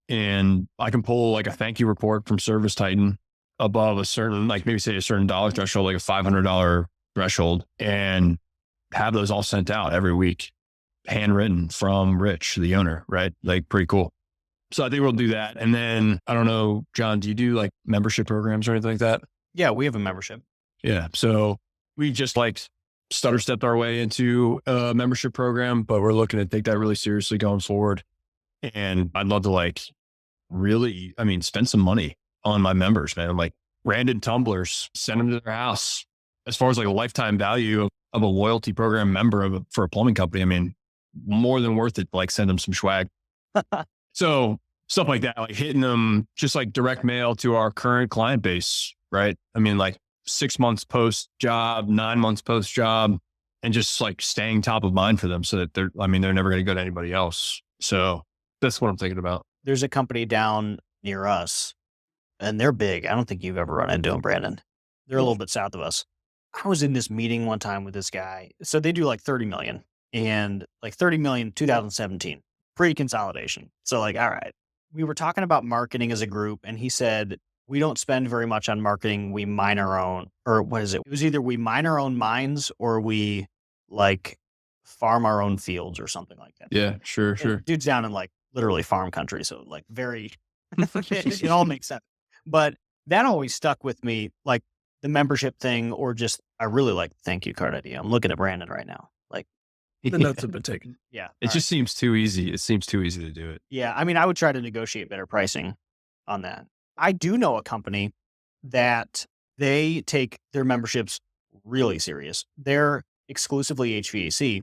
And I can pull like a thank you report from Service Titan above a certain, like maybe say a certain dollar threshold, like a $500 threshold, and have those all sent out every week, handwritten from Rich, the owner, right? Like pretty cool. So I think we'll do that. And then I don't know, John, do you do like membership programs or anything like that? Yeah, we have a membership. Yeah. So we just like stutter stepped our way into a membership program, but we're looking to take that really seriously going forward. And I'd love to like really, spend some money on my members, man. Like branded tumblers, send them to their house. As far as like a lifetime value of a loyalty program member for a plumbing company, more than worth it. Like send them some swag. So stuff like that, like hitting them just like direct mail to our current client base, right? Like 6 months post job, 9 months post job, and just like staying top of mind for them so that they're never going to go to anybody else. So that's what I'm thinking about. There's a company down near us and they're big. I don't think you've ever run into them, Brandon. They're a little bit south of us. I was in this meeting one time with this guy. So they do like 30 million and like 30 million, 2017, pre-consolidation. So like, all right, we were talking about marketing as a group and he said, we don't spend very much on marketing. We mine our own, or what is it? It was either we mine our own mines or we like farm our own fields or something like that. Yeah, sure. And dude's down in like literally farm country. So like very, it all makes sense. But that always stuck with me, like the membership thing, or just, I really like the thank you card idea. I'm looking at Brandon right now. Like The notes have been taken. yeah. It just seems too easy. It seems too easy to do it. Yeah. I would try to negotiate better pricing on that. I do know a company that they take their memberships really serious. They're exclusively HVAC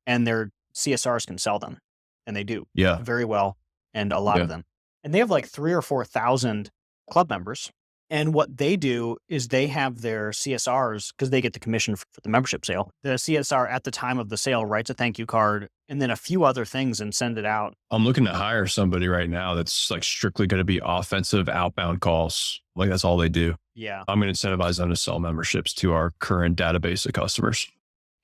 and their CSRs can sell them. And they do very well. And a lot of them. And they have like 3,000 or 4,000 club members. And what they do is they have their CSRs, because they get the commission for the membership sale. The CSR at the time of the sale writes a thank you card and then a few other things and send it out. I'm looking to hire somebody right now that's like strictly going to be offensive outbound calls. Like that's all they do. Yeah. I'm going to incentivize them to sell memberships to our current database of customers.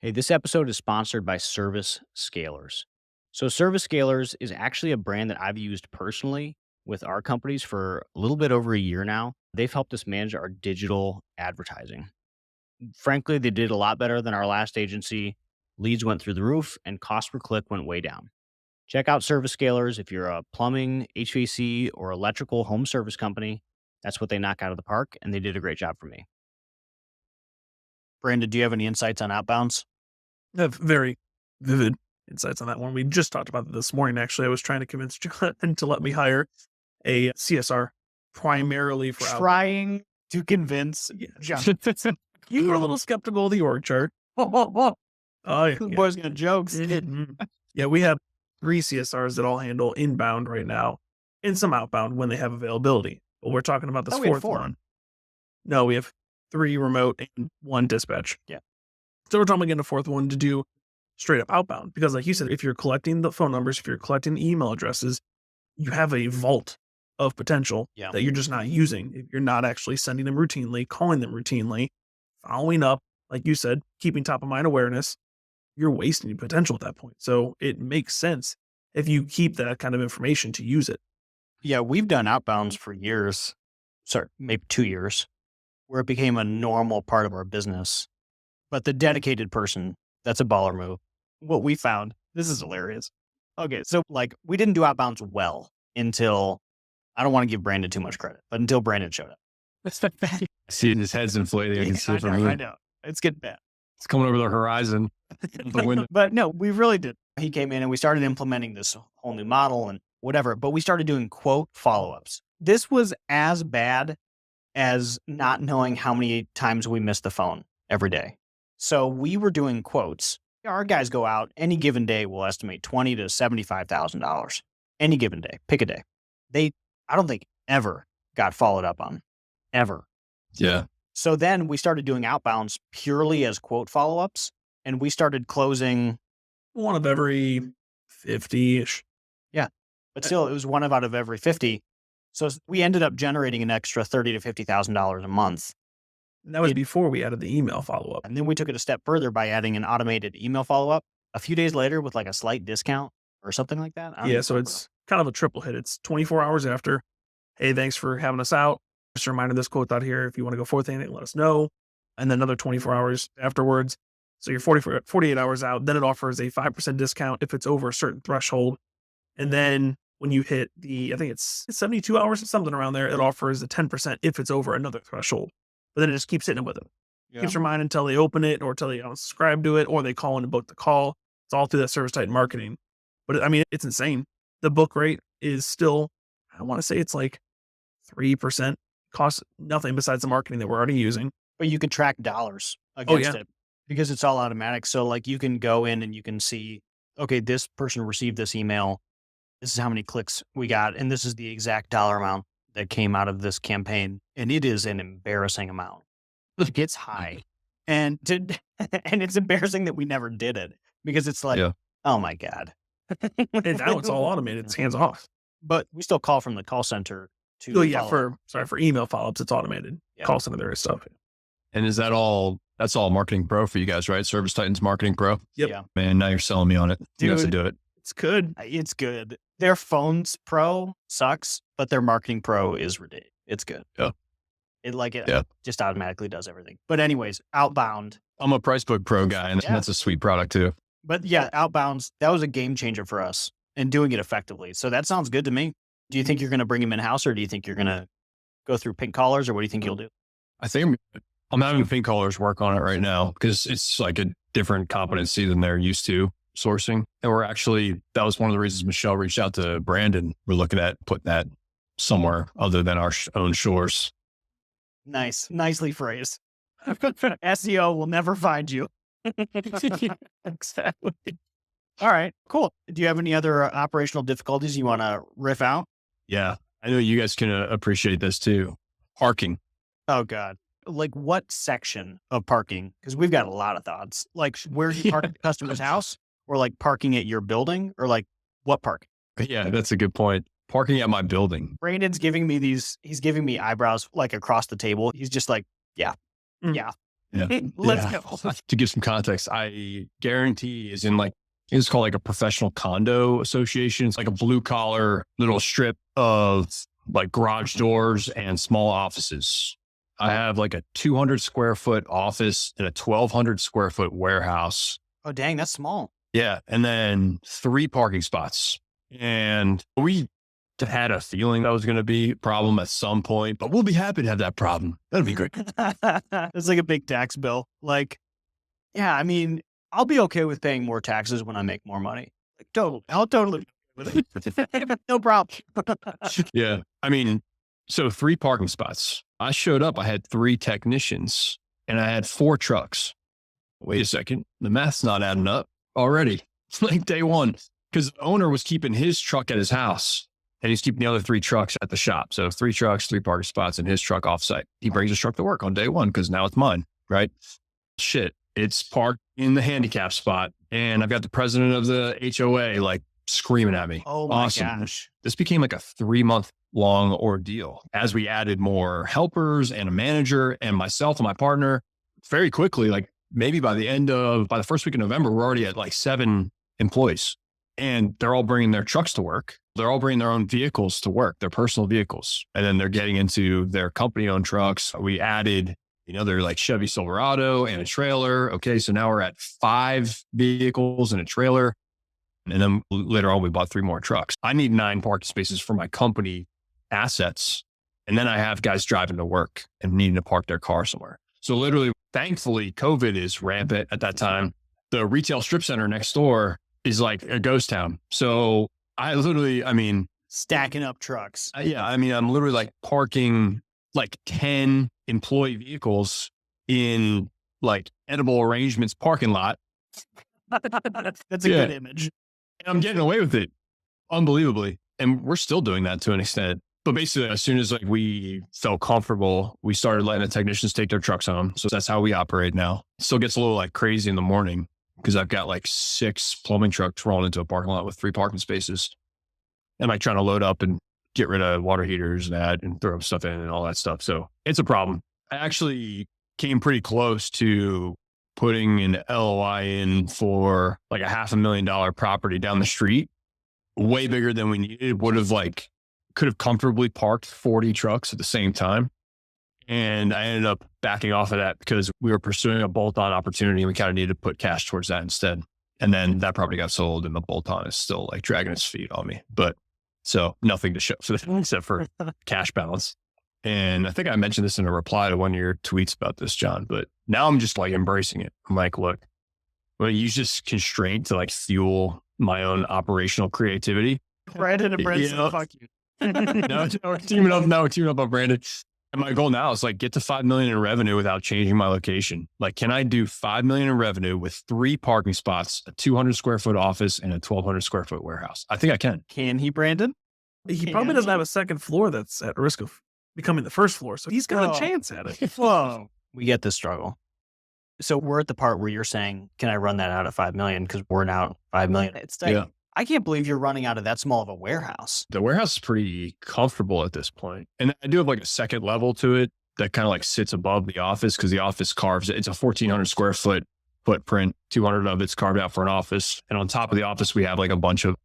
Hey, this episode is sponsored by Service Scalers. So, Service Scalers is actually a brand that I've used personally with our companies for a little bit over a year now. They've helped us manage our digital advertising. Frankly, they did a lot better than our last agency. Leads went through the roof and cost per click went way down. Check out Service Scalers if you're a plumbing, HVAC, or electrical home service company. That's what they knock out of the park, and they did a great job for me. Brandon, do you have any insights on outbounds? I have very vivid insights on that one. We just talked about it this morning. Actually, I was trying to convince Jonathan to let me hire a CSR primarily for Trying to convince Jonathan. You were a little skeptical of the org chart. Oh, yeah. The boy's got jokes. Yeah, we have 3 CSRs that all handle inbound right now and some outbound when they have availability. But we're talking about this we have 4th 4. one. No, we have 3 remote and 1 dispatch. Yeah. So we're talking about getting a 4th one to do straight up outbound. Because like you said, if you're collecting the phone numbers, if you're collecting the email addresses, you have a vault of potential that you're just not using. If you're not actually sending them routinely, calling them routinely, following up, like you said, keeping top of mind awareness, you're wasting your potential at that point. So it makes sense if you keep that kind of information to use it. Yeah, we've done outbounds for years. Sorry, maybe 2 years, where it became a normal part of our business. But the dedicated person, that's a baller move. What we found, this is hilarious. Okay, so like we didn't do outbounds well until, I don't want to give Brandon too much credit, but until Brandon showed up. See his head's inflating. I can see it from here. I know. It's getting bad. It's coming over the horizon. The window. But no, we really did. He came in and we started implementing this whole new model and whatever, but we started doing quote follow-ups. This was as bad as not knowing how many times we missed the phone every day. So we were doing quotes. Our guys go out any given day. We'll estimate $20,000 to $75,000 any given day. Pick a day. I don't think ever got followed up on, ever. Yeah. So then we started doing outbounds purely as quote follow-ups, and we started closing one of every 50-ish. Yeah, but still, it was one out of every 50. So we ended up generating an extra $30,000 to $50,000 a month. And that was before we added the email follow-up. And then we took it a step further by adding an automated email follow-up a few days later with like a slight discount or something like that. Yeah, so it's kind of a triple hit. It's 24 hours after. Hey, thanks for having us out. Just a reminder, this quote out here. If you want to go forth anything, let us know. And then another 24 hours afterwards. So you're 48 hours out. Then it offers a 5% discount if it's over a certain threshold. And then when you hit I think it's 72 hours or something around there, it offers a 10% if it's over another threshold. But then it just keeps hitting it with them. Yeah. Keeps reminding until they open it or until they unsubscribe to it or they call in and book the call. It's all through that service type marketing. But I mean, it's insane. The book rate is still, I want to say it's like 3%. Costs nothing besides the marketing that we're already using. But you can track dollars against it because it's all automatic. So like you can go in and you can see, okay, this person received this email. This is how many clicks we got. And this is the exact dollar amount that came out of this campaign. And it is an embarrassing amount. It's high. And it's embarrassing that we never did it because it's like, oh my God. And now it's all automated. It's hands off. But we still call from the call center for email follow-ups, it's automated. Yeah. Call center, there is stuff. And is that's all Marketing Pro for you guys, right? Service Titans Marketing Pro. Yep. Yeah. Man, now you're selling me on it. Dude, you guys to do it. It's good. It's good. Their phones pro sucks, but their Marketing Pro is ridiculous. It's good. Yeah. It just automatically does everything. But anyways, outbound. I'm a Pricebook Pro guy, and that's a sweet product too. But yeah, outbounds, that was a game changer for us and doing it effectively. So that sounds good to me. Do you think you're going to bring him in-house or do you think you're going to go through pink collars or what do you think you'll do? I think I'm having pink collars work on it right now because it's like a different competency than they're used to sourcing. And that was one of the reasons Michelle reached out to Brandon. We're looking at putting that somewhere other than our own shores. Nice. Nicely phrased. SEO will never find you. Exactly. All right, cool. Do you have any other operational difficulties you want to riff out? Yeah, I know you guys can appreciate this too. Parking. Oh God. Like what section of parking? Because we've got a lot of thoughts. Like where you park at the customer's house or like parking at your building or like what park? Yeah, that's a good point. parking at my building. Brandon's giving me he's giving me eyebrows like across the table. He's just like, yeah, Mm. yeah. Yeah. Let's Yeah. go. To give some context, I guarantee is in like, it's called like a professional condo association. It's like a blue collar little strip of like garage doors and small offices. I have like a 200 square foot office and a 1,200 square foot warehouse. Oh, dang, that's small. Yeah. And then 3 parking spots. And we had a feeling that was going to be a problem at some point, but we'll be happy to have that problem. That'll be great. It's like a big tax bill. Like, yeah, I mean, I'll be okay with paying more taxes when I make more money. Like, totally. I'll totally be okay with it. No problem. Yeah. I mean, so 3 parking spots. I showed up, I had 3 technicians and I had 4 trucks. Wait a second. The math's not adding up already. Like day one, because the owner was keeping his truck at his house and he's keeping the other 3 trucks at the shop. So 3 trucks, 3 parking spots and his truck offsite. He brings his truck to work on day one because now it's mine, right? Shit. It's parked in the handicap spot. And I've got the president of the HOA like screaming at me. Oh my Awesome. gosh. This became like a 3-month long ordeal as we added more helpers and a manager and myself and my partner. Very quickly, like maybe by the first week of November, we're already at like 7 employees and they're all bringing their trucks to work. They're all bringing their own vehicles to work, their personal vehicles. And then they're getting into their company owned trucks. We added, they're like Chevy Silverado and a trailer. Okay. So now we're at 5 vehicles and a trailer. And then later on, we bought 3 more trucks. I need 9 parking spaces for my company assets. And then I have guys driving to work and needing to park their car somewhere. So literally, thankfully, COVID is rampant at that time. The retail strip center next door is like a ghost town. So I literally, Stacking up trucks. I'm literally like parking like 10 employee vehicles in like edible arrangements parking lot. That's a good image. And I'm getting away with it unbelievably. And we're still doing that to an extent. But basically, as soon as like we felt comfortable, we started letting the technicians take their trucks home. So that's how we operate now. It still gets a little like crazy in the morning because I've got like 6 plumbing trucks rolling into a parking lot with 3 parking spaces. And like trying to load up and get rid of water heaters and add and throw stuff in and all that stuff. So it's a problem. I actually came pretty close to putting an LOI in for like a $500,000 property down the street, way bigger than we needed. Could have comfortably parked 40 trucks at the same time. And I ended up backing off of that because we were pursuing a bolt-on opportunity and we kind of needed to put cash towards that instead. And then that property got sold and the bolt-on is still like dragging its feet on me. But so nothing to show for that except for cash balance. And I think I mentioned this in a reply to one of your tweets about this, John, but now I'm just like embracing it. I'm like, look, I'm going to use this constraint to like fuel my own operational creativity. Brandon and Brandon, fuck you. Now we're teaming up on Brandon. And my goal now is like get to 5 million in revenue without changing my location. Like, can I do 5 million in revenue with 3 parking spots, a 200 square foot office and a 1,200 square foot warehouse? I think I can. Can he, Brandon? He probably doesn't have a second floor that's at risk of becoming the first floor. So he's got a chance at it. Whoa. We get this struggle. So we're at the part where you're saying, can I run that out at 5 million? Because we're now at 5 million. It's like, Yeah. I can't believe you're running out of that small of a warehouse. The warehouse is pretty comfortable at this point. And I do have like a second level to it that kind of like sits above the office because the office carves it. It's a 1,400 square foot footprint. 200 of it's carved out for an office. And on top of the office, we have like a bunch of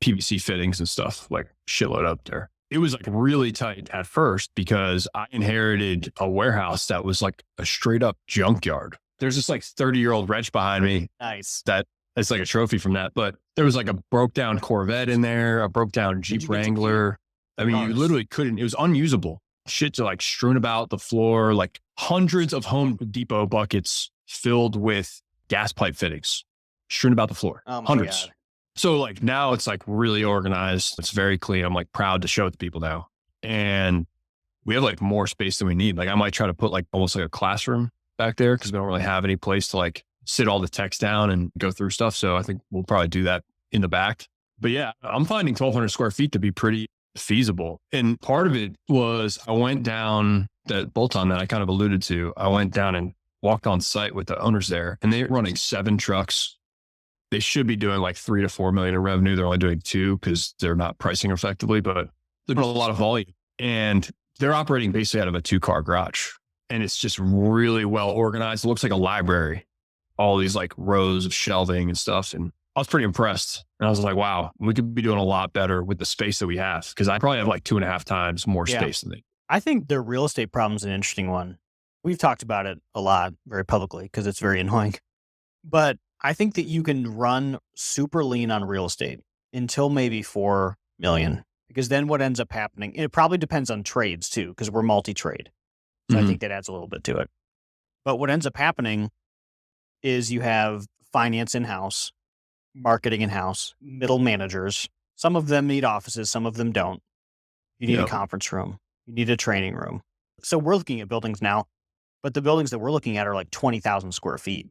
PVC fittings and stuff, like shitload up there. It was like really tight at first because I inherited a warehouse that was like a straight up junkyard. There's this like 30-year-old wrench behind me. Nice. It's like a trophy from that. But there was like a broke down Corvette in there, a broke down Jeep Wrangler. I mean, you literally couldn't, it was unusable. Shit's like strewn about the floor, like hundreds of Home Depot buckets filled with gas pipe fittings strewn about the floor. Oh my Hundreds. God. So like now it's like really organized. It's very clean. I'm like proud to show it to people now. And we have like more space than we need. Like I might try to put like almost like a classroom back there because we don't really have any place to like sit all the techs down and go through stuff. So I think we'll probably do that in the back. But yeah, I'm finding 1,200 square feet to be pretty feasible. And part of it was I went down that bolt-on that I kind of alluded to. I went down and walked on site with the owners there and they're running 7 trucks they should be doing like 3 to 4 million in revenue. They're only doing 2 because they're not pricing effectively, but they're doing a lot of volume, and they're operating basically out of a 2-car garage, and it's just really well organized. It looks like a library, all these like rows of shelving and stuff. And I was pretty impressed. And I was like, wow, we could be doing a lot better with the space that we have. Cause I probably have like 2.5 times more space than they. I think their real estate problem is an interesting one. We've talked about it a lot very publicly because it's very annoying. But I think that you can run super lean on real estate until maybe 4 million, because then what ends up happening, it probably depends on trades too, because we're multi-trade. So I think that adds a little bit to it. But what ends up happening is you have finance in-house, marketing in-house, middle managers. Some of them need offices, some of them don't. You need a conference room. You need a training room. So we're looking at buildings now, but the buildings that we're looking at are like 20,000 square feet.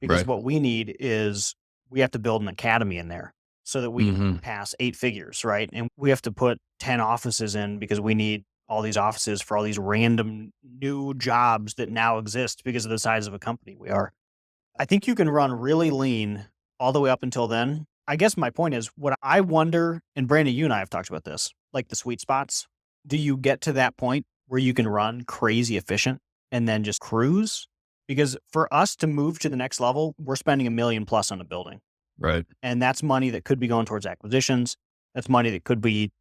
Because what we need is we have to build an academy in there so that we can pass 8 figures, right? And we have to put 10 offices in because we need all these offices for all these random new jobs that now exist because of the size of a company we are. I think you can run really lean all the way up until then. I guess my point is, what I wonder, and Brandon, you and I have talked about this, like the sweet spots. Do you get to that point where you can run crazy efficient and then just cruise? Because for us to move to the next level, we're spending $1 million plus on a building. Right. And that's money that could be going towards acquisitions. That's money that could be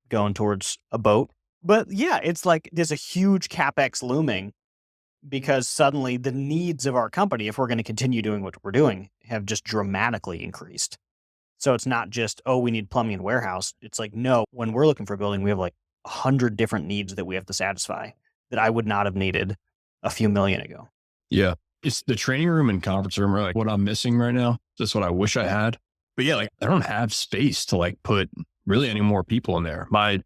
going towards a boat. But yeah, it's like there's a huge CapEx looming because suddenly the needs of our company, if we're going to continue doing what we're doing, have just dramatically increased. So it's not just, oh, we need plumbing and warehouse. It's like, no, when we're looking for a building, we have like 100 different needs that we have to satisfy that I would not have needed a few million ago. Yeah. It's the training room and conference room are like what I'm missing right now. That's what I wish I had. But yeah, like I don't have space to like put really any more people in there. My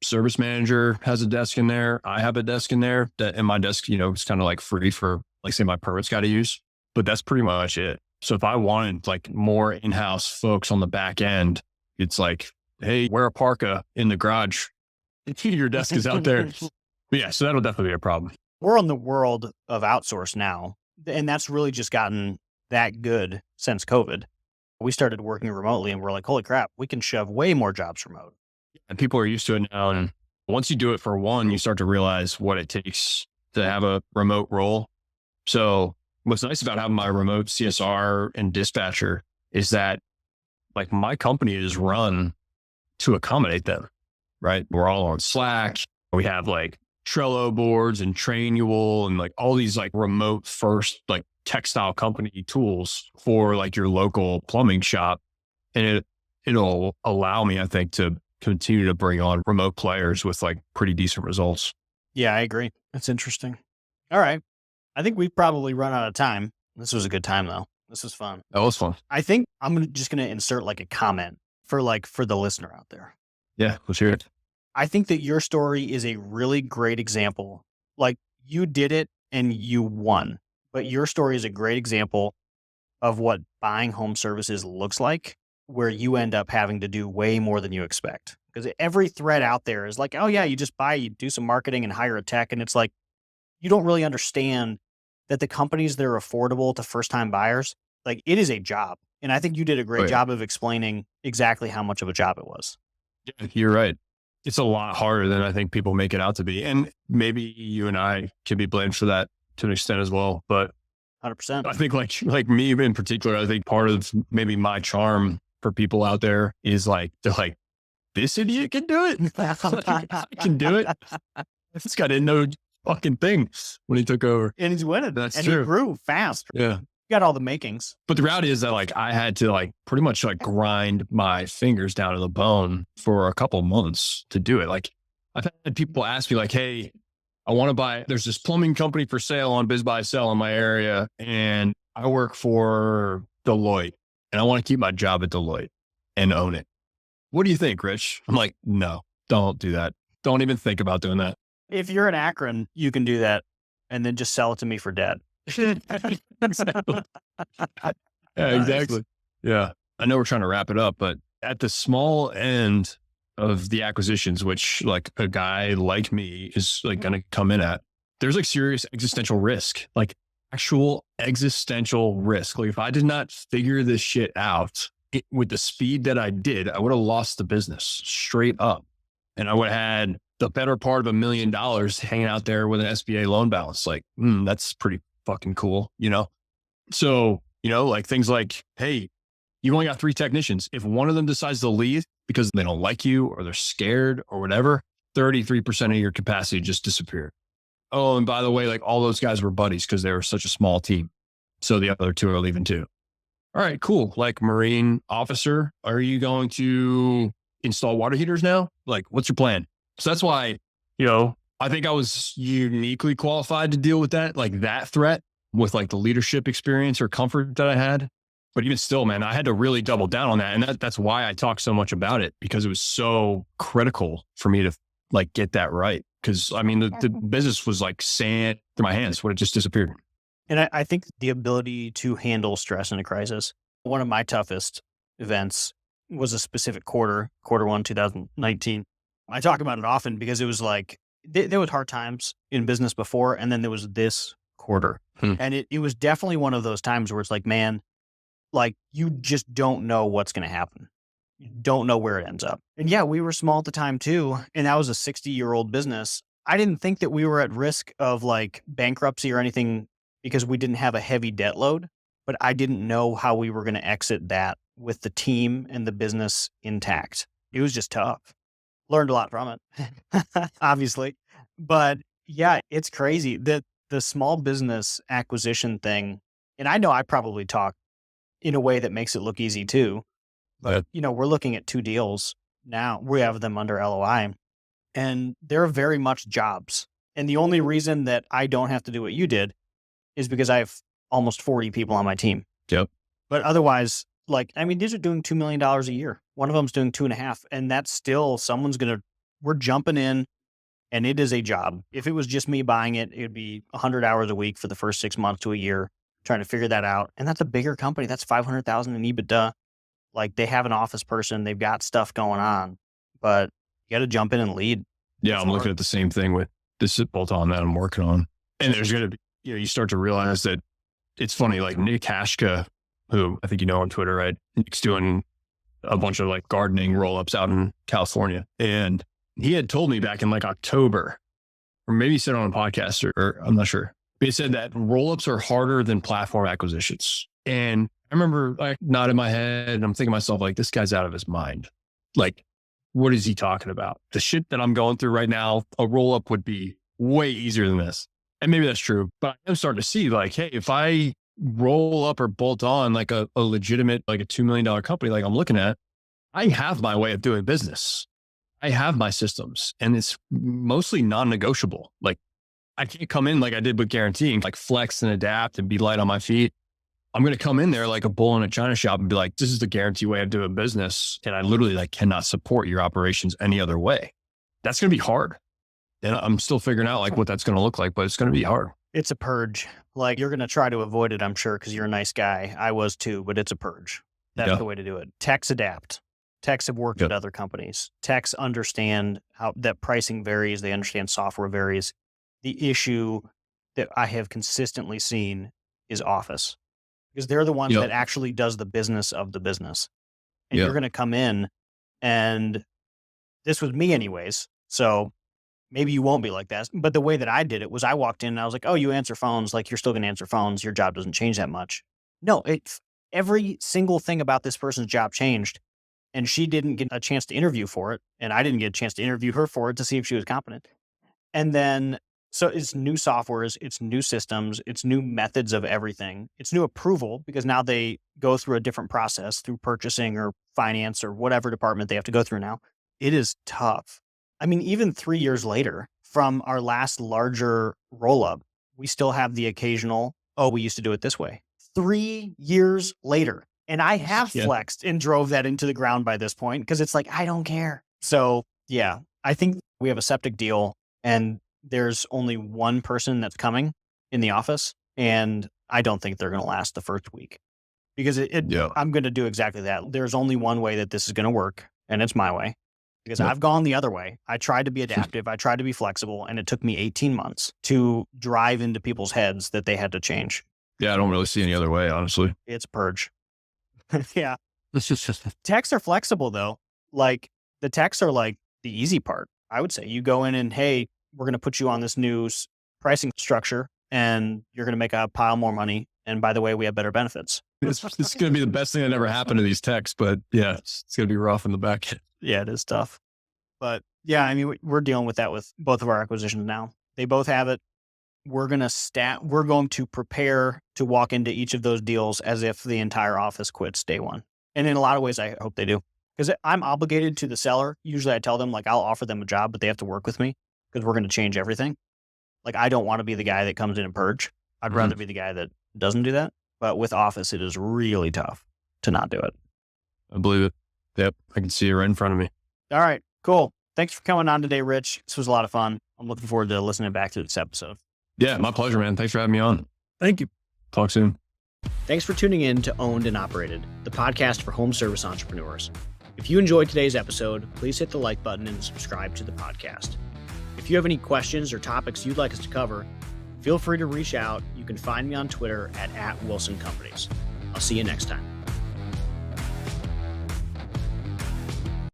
service manager has a desk in there. I have a desk in there and my desk, it's kind of like free for like say my permits got to use, but that's pretty much it. So if I wanted like more in-house folks on the back end, it's like, hey, wear a parka in the garage. Your desk is out there. But yeah, so that'll definitely be a problem. We're in the world of outsource now, and that's really just gotten that good since COVID. We started working remotely and we're like, holy crap, we can shove way more jobs remote. And people are used to it now. And once you do it for one, you start to realize what it takes to have a remote role. So what's nice about having my remote CSR and dispatcher is that like my company is run to accommodate them, right? We're all on Slack. We have like Trello boards and Trainual and like all these like remote first, like textile company tools for like your local plumbing shop. And it'll allow me, I think, to continue to bring on remote players with like pretty decent results. Yeah, I agree. That's interesting. All right. I think we've probably run out of time. This was a good time though. This was fun. That was fun. I think I'm just going to insert like a comment for the listener out there. Yeah, let's hear it. I think that your story is a really great example. Like you did it and you won, but your story is a great example of what buying home services looks like, where you end up having to do way more than you expect. Because every thread out there is like, oh yeah, you just buy, you do some marketing and hire a tech. And it's like, you don't really understand that the companies that are affordable to first-time buyers, like it is a job. And I think you did a great job of explaining exactly how much of a job it was. Yeah, you're right. It's a lot harder than I think people make it out to be. And maybe you and I can be blamed for that to an extent as well. But 100%. I think like me in particular, I think part of maybe my charm for people out there is like, they're like, this idiot can do it. I can do it. This guy didn't know fucking thing when he took over. And he's winning. That's and true. He grew fast. Yeah. You got all the makings. But the reality is that like I had to like pretty much like grind my fingers down to the bone for a couple months to do it. Like I've had people ask me like, hey, I want to buy, there's this plumbing company for sale on Biz Buy Sell in my area. And I work for Deloitte and I want to keep my job at Deloitte and own it. What do you think, Rich? I'm like, no, don't do that. Don't even think about doing that. If you're in Akron, you can do that and then just sell it to me for dead. Exactly. Yeah, exactly. Yeah. I know we're trying to wrap it up, but at the small end of the acquisitions, which like a guy like me is like going to come in at, there's like serious existential risk. Like actual existential risk. Like if I did not figure this shit out with the speed that I did, I would have lost the business straight up. And I would have had the better part of $1 million hanging out there with an SBA loan balance. Like, that's pretty fucking cool, you know? So, you know, like things like, hey, you've only got 3 technicians. If one of them decides to leave because they don't like you or they're scared or whatever, 33% of your capacity just disappeared. Oh, and by the way, like all those guys were buddies because they were such a small team. So the other 2 are leaving too. All right, cool. Like Marine officer, are you going to install water heaters now? Like, what's your plan? So that's why, you know, I think I was uniquely qualified to deal with that, like that threat with like the leadership experience or comfort that I had. But even still, man, I had to really double down on that. And that's why I talk so much about it, because it was so critical for me to like get that right. Because I mean, the business was like sand through my hands when it just disappeared. And I think the ability to handle stress in a crisis, one of my toughest events was a specific quarter 1, 2019. I talk about it often because it was like, there was hard times in business before, and then there was this quarter. And it was definitely one of those times where it's like, man, like you just don't know what's going to happen. You don't know where it ends up. And yeah, we were small at the time too. And that was a 60-year-old business. I didn't think that we were at risk of like bankruptcy or anything because we didn't have a heavy debt load, but I didn't know how we were going to exit that with the team and the business intact. It was just tough. Learned a lot from it, obviously. But yeah, it's crazy that the small business acquisition thing, and I know I probably talk in a way that makes it look easy too. But, you know, we're looking at 2 deals now. We have them under LOI, and they're very much jobs. And the only reason that I don't have to do what you did is because I have almost 40 people on my team. Yep. But otherwise, like, I mean, these are doing $2 million a year. One of them's doing 2.5. And that's still we're jumping in, and it is a job. If it was just me buying it, it would be 100 hours a week for the first 6 months to a year, trying to figure that out. And that's a bigger company. That's 500,000 in EBITDA. Like they have an office person, they've got stuff going on, but you got to jump in and lead. Yeah, I'm looking at the same thing with this bolt on that I'm working on. And there's going to be, you know, you start to realize that it's funny, like Nick Hashka, who I think you know on Twitter, right? Nick's doing a bunch of like gardening roll-ups out in California. And he had told me back in like October, or maybe he said on a podcast or I'm not sure. But he said that roll-ups are harder than platform acquisitions. And I remember like nodding my head and I'm thinking to myself, like, this guy's out of his mind. Like, what is he talking about? The shit that I'm going through right now, a roll-up would be way easier than this. And maybe that's true, but I'm starting to see like, hey, if I roll up or bolt on like a legitimate, like a $2 million company, like I'm looking at, I have my way of doing business. I have my systems and it's mostly non-negotiable. Like I can't come in like I did with Garon T and like flex and adapt and be light on my feet. I'm going to come in there like a bull in a china shop and be like, this is the Garon T way of doing business. And I literally like cannot support your operations any other way. That's going to be hard. And I'm still figuring out like what that's going to look like, but it's going to be hard. It's a purge. Like you're going to try to avoid it, I'm sure, because you're a nice guy. I was too, but it's a purge. That's the way to do it. Techs adapt. Techs have worked at other companies. Techs understand how that pricing varies. They understand software varies. The issue that I have consistently seen is office, because they're the ones that actually does the business of the business. And you're going to come in, and this was me anyways. So maybe you won't be like that. But the way that I did it was I walked in and I was like, oh, you answer phones. Like you're still going to answer phones. Your job doesn't change that much. No, every single thing about this person's job changed, and she didn't get a chance to interview for it. And I didn't get a chance to interview her for it to see if she was competent. And then, so it's new softwares, it's new systems, it's new methods of everything. It's new approval because now they go through a different process through purchasing or finance or whatever department they have to go through now. It is tough. I mean, even 3 years later from our last larger roll up, we still have the occasional, oh, we used to do it this way. 3 years later. And I have flexed and drove that into the ground by this point because it's like, I don't care. So yeah, I think we have a septic deal and there's only one person that's coming in the office. And I don't think they're going to last the first week because I'm going to do exactly that. There's only one way that this is going to work, and it's my way. because I've gone the other way. I tried to be adaptive. I tried to be flexible, and it took me 18 months to drive into people's heads that they had to change. Yeah, I don't really see any other way, honestly. It's a purge. Yeah. This is just Techs are flexible though. Like the techs are like the easy part. I would say you go in and, hey, we're going to put you on this new pricing structure and you're going to make a pile more money. And by the way, we have better benefits. it's going to be the best thing that ever happened to these techs, but yeah, it's going to be rough in the back end. Yeah, it is tough. But yeah, I mean, we're dealing with that with both of our acquisitions now. They both have it. We're going to prepare to walk into each of those deals as if the entire office quits day one. And in a lot of ways, I hope they do. Because I'm obligated to the seller. Usually I tell them, like, I'll offer them a job, but they have to work with me because we're going to change everything. Like, I don't want to be the guy that comes in and purge. I'd rather be the guy that doesn't do that. But with Office, it is really tough to not do it. I believe it. Yep. I can see it right in front of me. All right, cool. Thanks for coming on today, Rich. This was a lot of fun. I'm looking forward to listening back to this episode. Yeah, my pleasure, man. Thanks for having me on. Thank you. Talk soon. Thanks for tuning in to Owned and Operated, the podcast for home service entrepreneurs. If you enjoyed today's episode, please hit the like button and subscribe to the podcast. If you have any questions or topics you'd like us to cover, feel free to reach out. You can find me on Twitter at @WilsonCompanies. I'll see you next time.